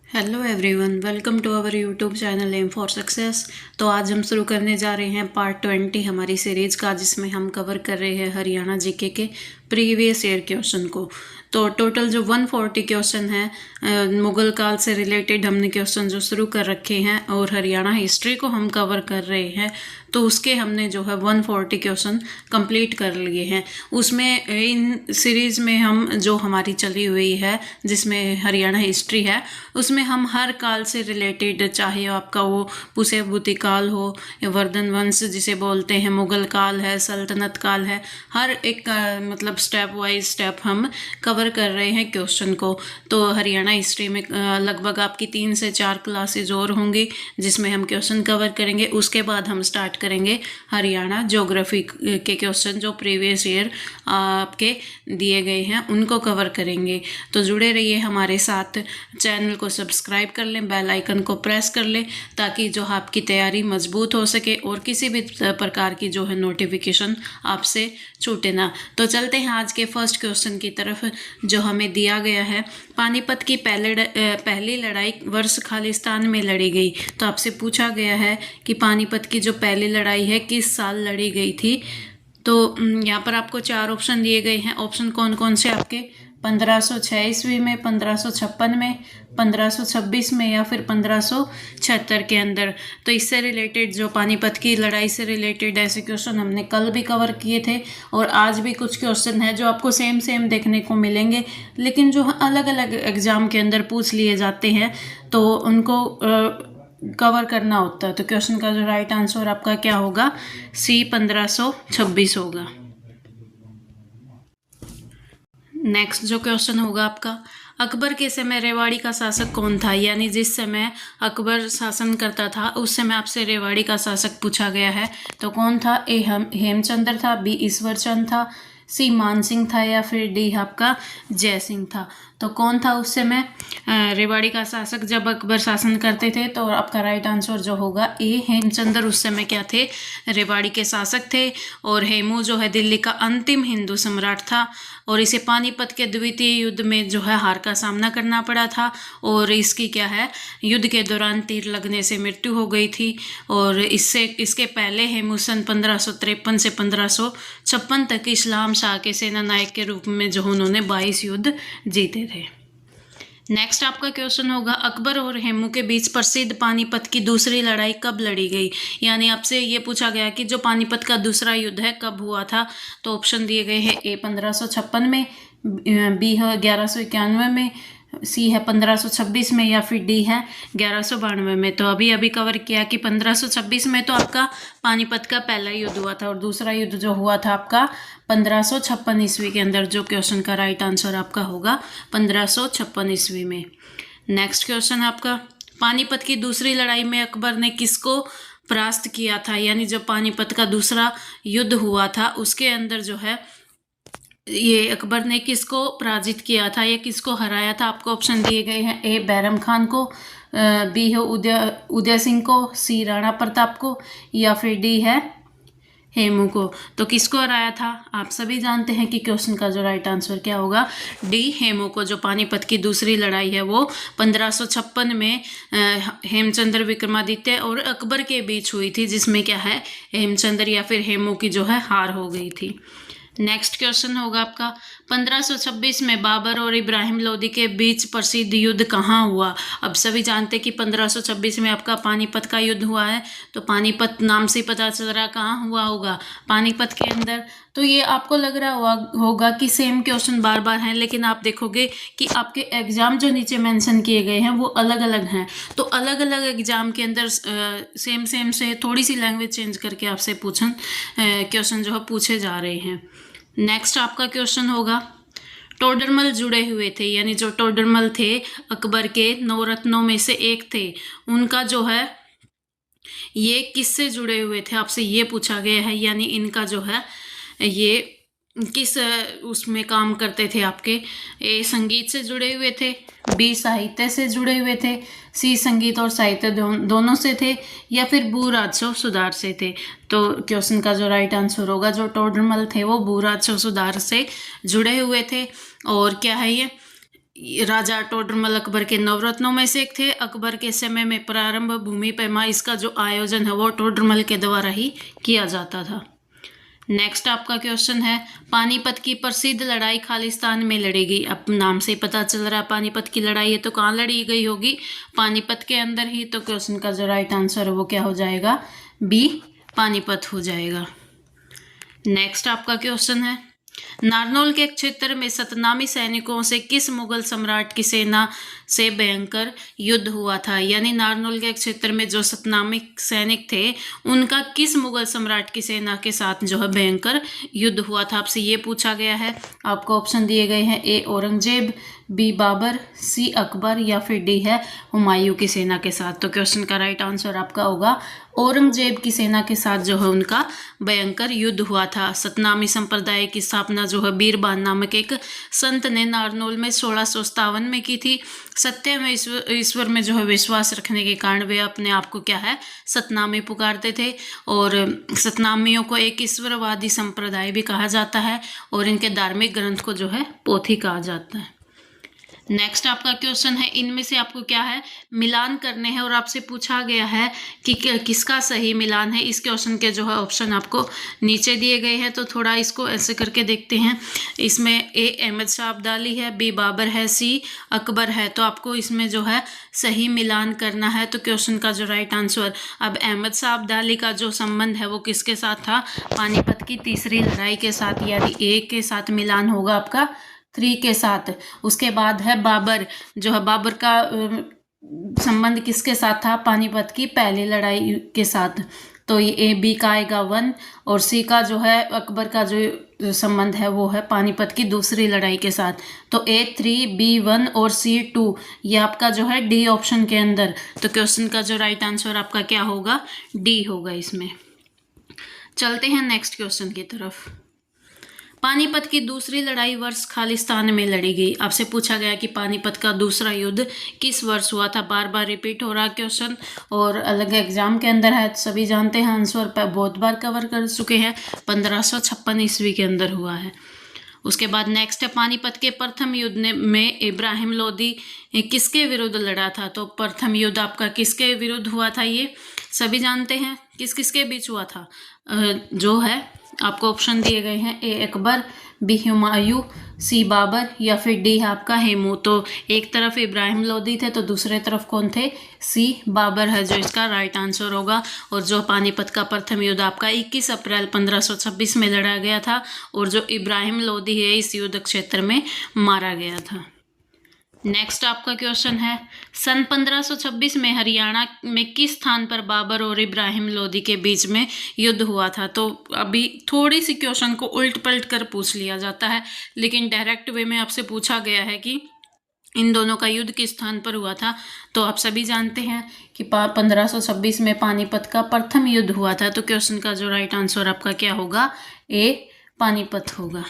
Hello everyone, welcome to our YouTube channel aim for success. तो आज हम शुरू करने जा रहे हैं पार्ट 20 हमारी सीरीज़ का, जिसमें हम कवर कर रहे हैं हरियाणा जीके के प्रीवियस ईयर क्वेश्चन को। तो टोटल जो 140 क्वेश्चन हैं, मुगल काल से रिलेटेड हमने क्वेश्चन जो शुरू कर रखे हैं और हरियाणा हिस्ट्री को हम कवर कर रहे हैं। तो उसके हमने जो है 140 क्वेश्चन कंप्लीट कर लिए हैं। उसमें इन सीरीज़ में हम जो हमारी चली हुई है, जिसमें हरियाणा हिस्ट्री है, उसमें हम हर काल से रिलेटेड, चाहे आपका वो पुष्यभूति काल हो या वर्धन वंश जिसे बोलते हैं, मुगल काल है, सल्तनत काल है, हर एक मतलब स्टेप वाइज स्टेप हम कवर कर रहे हैं क्वेश्चन को। तो हरियाणा हिस्ट्री में लगभग आपकी 3 से 4 क्लासेज और होंगी, जिसमें हम क्वेश्चन कवर करेंगे। उसके बाद हम स्टार्ट करेंगे हरियाणा ज्योग्राफी के क्वेश्चन, जो प्रीवियस ईयर आपके दिए गए हैं उनको कवर करेंगे। तो जुड़े रहिए हमारे साथ, चैनल को सब्सक्राइब कर लें, बेल आइकन को प्रेस कर लें, ताकि जो आपकी तैयारी मजबूत हो सके और किसी भी प्रकार की जो है नोटिफिकेशन आपसे छूटे ना। तो चलते हैं आज के फर्स्ट क्वेश्चन की तरफ, जो हमें दिया गया है। पानीपत की पहली लड़ाई वर्ष खालिस्तान में लड़ी गई। तो आपसे पूछा गया है कि पानीपत की जो पहली लड़ाई है किस साल लड़ी गई थी। तो यहाँ पर आपको 4 ऑप्शन दिए गए हैं। ऑप्शन कौन कौन से आपके 1506 ईस्वी में, 1556 में, 1526 में या फिर 1576 के अंदर। तो इससे रिलेटेड, जो पानीपत की लड़ाई से रिलेटेड ऐसे क्वेश्चन हमने कल भी कवर किए थे, और आज भी कुछ क्वेश्चन है जो आपको सेम देखने को मिलेंगे, लेकिन जो अलग अलग एग्जाम के अंदर पूछ लिए जाते हैं, तो उनको कवर करना होता है। तो क्वेश्चन का जो राइट आंसर आपका क्या होगा, सी 1526 होगा। नेक्स्ट जो क्वेश्चन होगा आपका, अकबर के समय रेवाड़ी का शासक कौन था। यानी जिस समय अकबर शासन करता था उस समय आपसे रेवाड़ी का शासक पूछा गया है। तो कौन था, ए हेमचंद्र था, बी ईश्वरचंद था, सी मान सिंह था या फिर डी आपका जय सिंह था। तो कौन था उस समय रेवाड़ी का शासक जब अकबर शासन करते थे। तो आपका राइट आंसर जो होगा ए हेमचंद्र उस समय क्या थे, रेवाड़ी के शासक थे। और हेमू जो है दिल्ली का अंतिम हिंदू सम्राट था, और इसे पानीपत के द्वितीय युद्ध में जो है हार का सामना करना पड़ा था, और इसकी क्या है, युद्ध के दौरान तीर लगने से मृत्यु हो गई थी। और इसके पहले हेमू सन 1553 से 1556 तक इस्लाम शाह के सेना नायक के रूप में जो उन्होंने 22 युद्ध जीते थे। नेक्स्ट आपका क्वेश्चन होगा, अकबर और हेमू के बीच प्रसिद्ध पानीपत की दूसरी लड़ाई कब लड़ी गई। यानी आपसे ये पूछा गया कि जो पानीपत का दूसरा युद्ध है कब हुआ था। तो ऑप्शन दिए गए हैं, ए 1556 में, बी है 1191 में, सी है 1526 में या फिर डी है 1192 में। तो अभी कवर किया कि 1526 में तो आपका पानीपत का पहला युद्ध हुआ था, और दूसरा युद्ध जो हुआ था आपका 1556 ईस्वी के अंदर। जो क्वेश्चन का राइट आंसर आपका होगा 1556 ईस्वी में। नेक्स्ट क्वेश्चन आपका, पानीपत की दूसरी लड़ाई में अकबर ने किसको परास्त किया था। यानी जब पानीपत का दूसरा युद्ध हुआ था उसके अंदर जो है ये अकबर ने किसको पराजित किया था या किसको हराया था। आपको ऑप्शन दिए गए हैं, ए बैरम खान को, बी है उदय सिंह को, सी राणा प्रताप को या फिर डी है हेमू को। तो किसको हराया था, आप सभी जानते हैं कि क्वेश्चन का जो राइट आंसर क्या होगा, डी हेमू को। जो पानीपत की दूसरी लड़ाई है वो 1556 में हेमचंद्र विक्रमादित्य और अकबर के बीच हुई थी, जिसमें क्या है, हेमचंद्र या फिर हेमू की जो है हार हो गई थी। नेक्स्ट क्वेश्चन होगा आपका, 1526 में बाबर और इब्राहिम लोदी के बीच प्रसिद्ध युद्ध कहाँ हुआ। अब सभी जानते हैं कि 1526 में आपका पानीपत का युद्ध हुआ है। तो पानीपत नाम से पता चल रहा कहाँ हुआ होगा, पानीपत के अंदर। तो ये आपको लग रहा होगा कि सेम क्वेश्चन बार बार हैं, लेकिन आप देखोगे कि आपके एग्जाम जो नीचे मेंशन किए गए हैं वो अलग अलग हैं। तो अलग अलग एग्जाम के अंदर सेम से थोड़ी सी लैंग्वेज चेंज करके आपसे क्वेश्चन जो है पूछे जा रहे हैं। नेक्स्ट आपका क्वेश्चन होगा, टोडरमल जुड़े हुए थे। यानी जो टोडरमल थे अकबर के 9 रत्नों में से एक थे, उनका जो है ये किससे जुड़े हुए थे, आपसे ये पूछा गया है। यानी इनका जो है ये किस उसमें काम करते थे आपके, ए संगीत से जुड़े हुए थे, बी साहित्य से जुड़े हुए थे, सी संगीत और साहित्य दोनों से थे, या फिर भू राजस्व सुधार से थे। तो क्वेश्चन का जो राइट आंसर होगा, जो टोडरमल थे वो भू राजस्व सुधार से जुड़े हुए थे। और क्या है ये, राजा टोडरमल अकबर के नवरत्नों में से एक थे। अकबर के समय में प्रारंभ भूमि पैमा इसका जो आयोजन है वो टोडरमल के द्वारा ही किया जाता था। नेक्स्ट आपका क्वेश्चन है, पानीपत की प्रसिद्ध लड़ाई खालिस्तान में लड़ी गई। अब नाम से पता चल रहा है पानीपत की लड़ाई है, तो कहाँ लड़ी गई होगी? पानीपत के अंदर ही। तो क्वेश्चन का जो राइट आंसर है वो क्या हो जाएगा? बी, पानीपत हो जाएगा। नेक्स्ट आपका क्वेश्चन है, नारनौल के क्षेत्र में सतनामी सैनिकों से किस मुगल सम्राट की सेना से भयंकर युद्ध हुआ था? यानी नारनौल के क्षेत्र में जो सतनामी सैनिक थे उनका किस मुगल सम्राट की सेना के साथ जो है भयंकर युद्ध हुआ था, आपसे ये पूछा गया है। आपको ऑप्शन दिए गए हैं, ए औरंगजेब, बी बाबर, सी अकबर या फिर डी है हुमायूं की सेना के साथ। तो क्वेश्चन का राइट आंसर आपका होगा औरंगजेब की सेना के साथ जो है उनका भयंकर युद्ध हुआ था। सतनामी संप्रदाय की स्थापना जो है बीरबान नामक एक संत ने नारनौल में 1657 में की थी। सत्य में ईश्वर में जो है विश्वास रखने के कारण वे अपने आप को क्या है, सतनामी पुकारते थे। और सतनामियों को एक ईश्वरवादी संप्रदाय भी कहा जाता है और इनके धार्मिक ग्रंथ को जो है पोथी कहा जाता है। नेक्स्ट आपका क्वेश्चन है, इनमें से आपको क्या है, मिलान करने हैं और आपसे पूछा गया है कि किसका सही मिलान है। इस क्वेश्चन के जो है ऑप्शन आपको नीचे दिए गए हैं, तो थोड़ा इसको ऐसे करके देखते हैं। इसमें ए अहमद शाह अब्दाली है, बी बाबर है, सी अकबर है। तो आपको इसमें जो है सही मिलान करना है। तो क्वेश्चन का जो राइट आंसर, अब अहमद शाह अब्दाली का जो संबंध है वो किसके साथ था? पानीपत की तीसरी लड़ाई के साथ, यानी ए के साथ मिलान होगा आपका, 3 के साथ। उसके बाद है बाबर, जो है बाबर का संबंध किसके साथ था? पानीपत की पहली लड़ाई के साथ। तो ये ए बी का आएगा 1 और सी का जो है अकबर का जो संबंध है वो है पानीपत की दूसरी लड़ाई के साथ। तो A3, B1 और C2 ये आपका जो है डी ऑप्शन के अंदर। तो क्वेश्चन का जो राइट आंसर आपका क्या होगा? डी होगा इसमें। चलते हैं नेक्स्ट क्वेश्चन की तरफ। पानीपत की दूसरी लड़ाई वर्ष खालिस्तान में लड़ी गई। आपसे पूछा गया कि पानीपत का दूसरा युद्ध किस वर्ष हुआ था। बार बार रिपीट हो रहा क्वेश्चन और अलग एग्जाम के अंदर है, सभी जानते हैं आंसर पर, बहुत बार कवर कर चुके हैं। 1556 ईस्वी के अंदर हुआ है। उसके बाद नेक्स्ट है, पानीपत के प्रथम युद्ध में इब्राहिम लोदी किसके विरुद्ध लड़ा था? तो प्रथम युद्ध आपका किसके विरुद्ध हुआ था? ये सभी जानते हैं, किस किसके बीच हुआ था। जो है आपको ऑप्शन दिए गए हैं, ए अकबर, बी हुमायूं, सी बाबर या फिर डी है आपका हेमू। तो एक तरफ इब्राहिम लोदी थे तो दूसरे तरफ कौन थे? सी बाबर है जो इसका राइट आंसर होगा। और जो पानीपत का प्रथम युद्ध आपका 21 अप्रैल 1526 में लड़ा गया था और जो इब्राहिम लोदी है इस युद्ध क्षेत्र में मारा गया था। नेक्स्ट आपका क्वेश्चन है, सन 1526 में हरियाणा में किस स्थान पर बाबर और इब्राहिम लोदी के बीच में युद्ध हुआ था? तो अभी थोड़ी सी क्वेश्चन को उल्ट पलट कर पूछ लिया जाता है, लेकिन डायरेक्ट वे में आपसे पूछा गया है कि इन दोनों का युद्ध किस स्थान पर हुआ था। तो आप सभी जानते हैं कि 1526 में पानीपत का प्रथम युद्ध हुआ था। तो क्वेश्चन का जो राइट आंसर आपका क्या होगा? ए पानीपत होगा।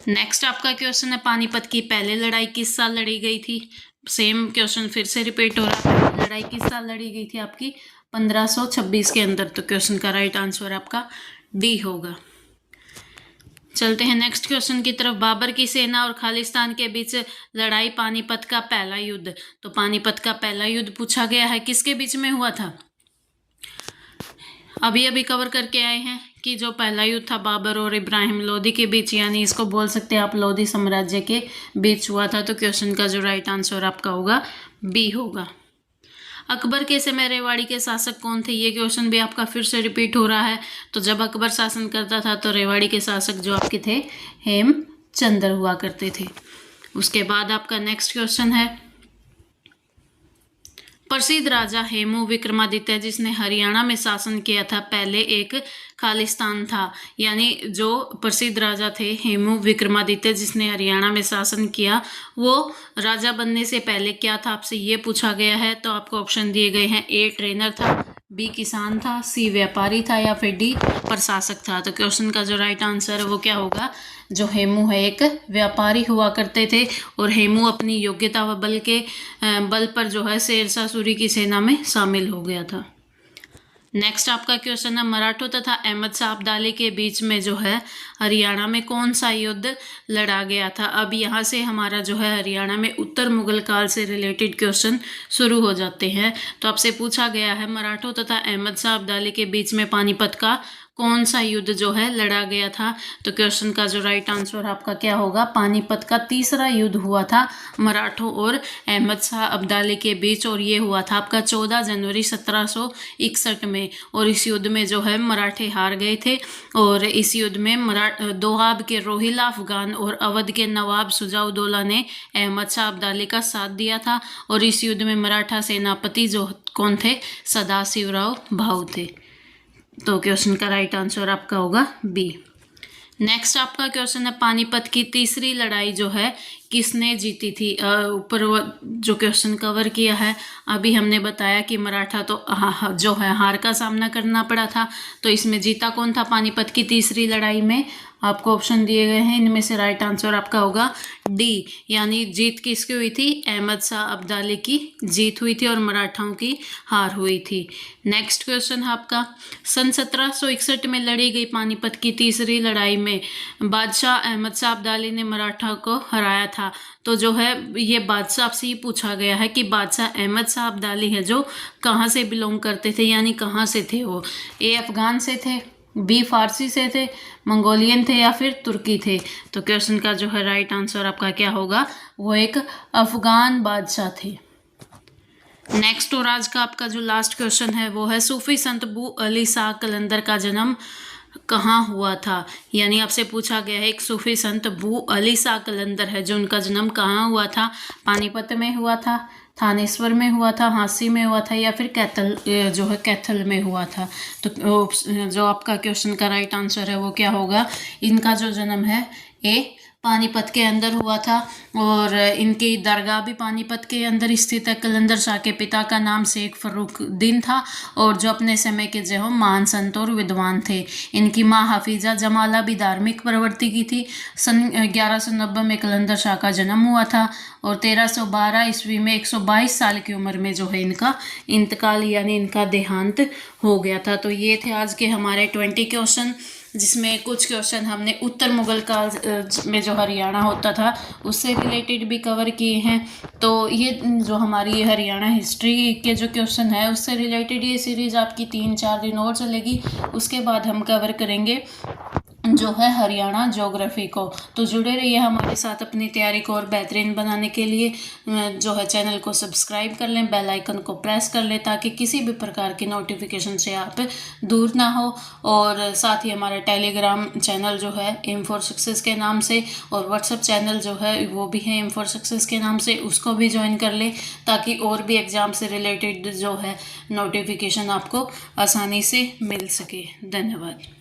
नेक्स्ट आपका क्वेश्चन है, पानीपत की पहली लड़ाई किस साल लड़ी गई थी? सेम क्वेश्चन फिर से रिपीट हो रहा है। लड़ाई किस साल लड़ी गई थी आपकी? 1526 के अंदर। तो क्वेश्चन का राइट आंसर आपका डी होगा। चलते हैं नेक्स्ट क्वेश्चन की तरफ। बाबर की सेना और खालिस्तान के बीच लड़ाई पानीपत का पहला युद्ध। तो पानीपत का पहला युद्ध पूछा गया है, किसके बीच में हुआ था? अभी अभी कवर करके आए हैं कि जो पहला युद्ध था बाबर और इब्राहिम लोदी के बीच, यानी इसको बोल सकते हैं आप लोदी साम्राज्य के बीच हुआ था। तो क्वेश्चन का जो राइट आंसर आपका होगा बी होगा। अकबर के समय रेवाड़ी के शासक कौन थे? ये क्वेश्चन भी आपका फिर से रिपीट हो रहा है। तो जब अकबर शासन करता था तो रेवाड़ी के शासक जो आपके थे हेमचंद्र हुआ करते थे। उसके बाद आपका नेक्स्ट क्वेश्चन है, प्रसिद्ध राजा हेमू विक्रमादित्य जिसने हरियाणा में शासन किया था पहले एक खालिस्तान था। यानी जो प्रसिद्ध राजा थे हेमू विक्रमादित्य जिसने हरियाणा में शासन किया, वो राजा बनने से पहले क्या था, आपसे ये पूछा गया है। तो आपको ऑप्शन दिए गए हैं, ए ट्रेनर था, बी किसान था, सी व्यापारी था या फिर डी प्रशासक था। तो क्वेश्चन का जो राइट आंसर है वो क्या होगा? जो हेमू है एक व्यापारी हुआ करते थे और हेमू अपनी योग्यता व बल पर जो है शेरशाह सूरी की सेना में शामिल हो गया था। नेक्स्ट आपका क्वेश्चन है मराठों तथा अहमद शाह अब्दाली के बीच में जो है हरियाणा में कौन सा युद्ध लड़ा गया था। अब यहाँ से हमारा जो है हरियाणा में उत्तर मुगल काल से रिलेटेड क्वेश्चन शुरू हो जाते हैं। तो आपसे पूछा गया है मराठों तथा अहमद शाह अब्दाली के बीच में पानीपत का कौन सा युद्ध जो है लड़ा गया था। तो क्वेश्चन का जो राइट आंसर आपका क्या होगा, पानीपत का तीसरा युद्ध हुआ था मराठों और अहमद शाह अब्दाली के बीच, और ये हुआ था आपका 14 जनवरी 1761 में। और इस युद्ध में जो है मराठे हार गए थे, और इस युद्ध में दोआब के रोहिला अफगान और अवध के नवाब सुजाउद्दौला ने अहमद शाह अब्दाली का साथ दिया था। और इस युद्ध में मराठा सेनापति जो कौन थे, सदाशिवराव भाऊ थे। तो क्वेश्चन का राइट आंसर आपका होगा बी। नेक्स्ट आपका क्वेश्चन है पानीपत की तीसरी लड़ाई जो है किसने जीती थी। ऊपर जो क्वेश्चन कवर किया है अभी हमने बताया कि मराठा तो जो है हार का सामना करना पड़ा था। तो इसमें जीता कौन था पानीपत की तीसरी लड़ाई में, आपको ऑप्शन दिए गए हैं, इनमें से राइट आंसर आपका होगा डी, यानी जीत किसकी हुई थी, अहमद शाह अब्दाली की जीत हुई थी और मराठाओं की हार हुई थी। नेक्स्ट क्वेश्चन है आपका सन 1761 में लड़ी गई पानीपत की तीसरी लड़ाई में बादशाह अहमद शाह अब्दाली ने मराठा को हराया था। तो जो है ये बादशाह से ही पूछा गया है कि बादशाह अहमद शाह अब्दाली है जो कहाँ से बिलोंग करते थे, यानी कहाँ से थे वो, ए अफगान से थे, बी फारसी से थे, मंगोलियन थे, या फिर तुर्की थे। तो क्वेश्चन का जो है राइट आंसर आपका क्या होगा, वो एक अफगान बादशाह थे। नेक्स्ट और आज का आपका जो लास्ट क्वेश्चन है वो है सूफी संत अबू अली शाह कलंदर का जन्म कहाँ हुआ था। यानी आपसे पूछा गया है एक सूफी संत अबू अली शाह कलंदर है जो उनका जन्म कहाँ हुआ था, पानीपत में हुआ था, थानेश्वर में हुआ था, हांसी में हुआ था, या फिर कैथल जो है कैथल में हुआ था। तो जो आपका क्वेश्चन का राइट आंसर है वो क्या होगा, इनका जो जन्म है ए पानीपत के अंदर हुआ था, और इनकी दरगाह भी पानीपत के अंदर स्थित है। कलंदर शाह के पिता का नाम शेख फर्रुखुद्दीन था, और जो अपने समय के जो महान संत और विद्वान थे। इनकी माँ हफीजा जमाला भी धार्मिक प्रवृत्ति की थी। सन 1190 में कलंदर शाह का जन्म हुआ था, और 1312 ईस्वी में 122 साल की उम्र में जो है इनका इंतकाल यानी इनका देहांत हो गया था। तो ये थे आज के हमारे 20 क्वेश्चन, जिसमें कुछ क्वेश्चन हमने उत्तर मुगल काल में जो हरियाणा होता था उससे रिलेटेड भी कवर किए हैं। तो ये जो हमारी हरियाणा हिस्ट्री के जो क्वेश्चन है उससे रिलेटेड ये सीरीज़ आपकी 3-4 दिन और चलेगी। उसके बाद हम कवर करेंगे जो है हरियाणा ज्योग्राफी को। तो जुड़े रहिए हमारे साथ अपनी तैयारी को और बेहतरीन बनाने के लिए जो है चैनल को सब्सक्राइब कर लें, बेल आइकन को प्रेस कर लें ताकि किसी भी प्रकार की नोटिफिकेशन से आप दूर ना हो। और साथ ही हमारा टेलीग्राम चैनल जो है एम फॉर सक्सेस के नाम से, और व्हाट्सएप चैनल जो है वो भी है एम फॉर सक्सेस के नाम से, उसको भी ज्वाइन कर लें ताकि और भी एग्ज़ाम से रिलेटेड जो है नोटिफिकेशन आपको आसानी से मिल सके। धन्यवाद।